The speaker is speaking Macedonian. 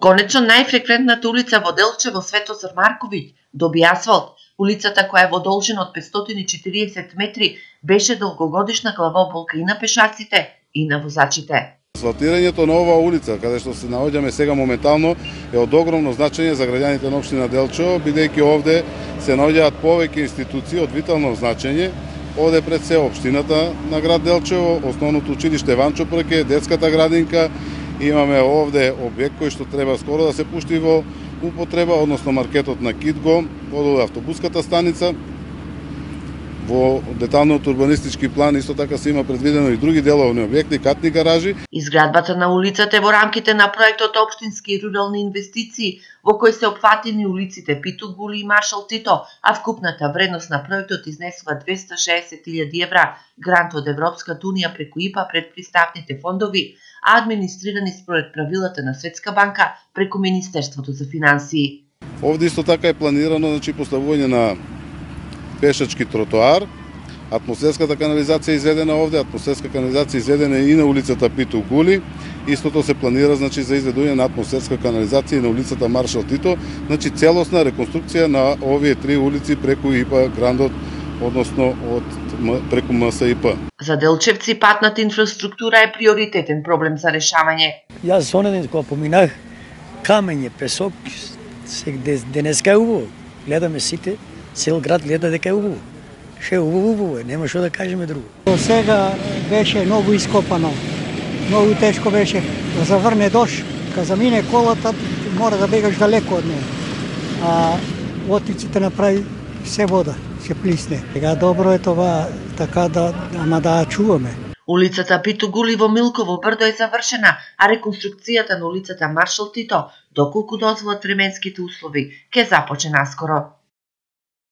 Конечно најфреквентната улица во Делчево Светозар Марковиќ доби асфалт. Улицата која е во должина од 540 метри беше долгогодишна главоболка и на пешаците и на возачите. Асфалтирањето на оваа улица, каде што се наоѓаме сега моментално, е од огромно значење за граѓаните на општина Делчево, бидејќи овде се наоѓаат повеќе институции од витално значење. Овде пред се општината на град Делчево, основното училиште Ванчо Прке, детската градинка. Имаме овде објект кој што треба скоро да се пушти во употреба, односно маркетот на Китго, од автобуската станица. Во деталниот урбанистички план исто така се има предвидено и други деловни објекти, катни гаражи. Изградбата на улицата е во рамките на проектот Општински и рурални инвестиции, во кој се опфатени улиците Питу Гули и Маршал Тито, а вкупната вредност на проектот изнесува 260.000 евра, грант од Европската унија преку ИПА предприставните фондови, а администрирани според правилата на Светска банка преку Министерството за финансии. Овде исто така е планирано поставување на пешачки тротоар, атмосферската канализација изведена овде, атмосферска канализација изведена и на улицата Питу Гули. Истото се планира за изведување на атмосферска канализација и на улицата Маршал Тито, целосна реконструкција на овие три улици преку ИПА грандот, односно преку МСИП. За делчевци патната инфраструктура е приоритетен проблем за решавање. Јас онеден кога поминах камење, песок, денеска е убаво. Гледаме сите, цел град гледа дека е убаво. Ше убаво е, нема што да кажеме друго. До сега беше многу ископано. Многу тешко беше да заврне дош. Кога замине колата, мора да бегаш далеко од неја. А отиците направи се вода, се плисне. Сега добро е това, така ама да чуваме. Улицата Питу Гули во Милково брдо е завршена, а реконструкцијата на улицата Маршал Тито, доколку дозволат временските услови, ќе започне наскоро.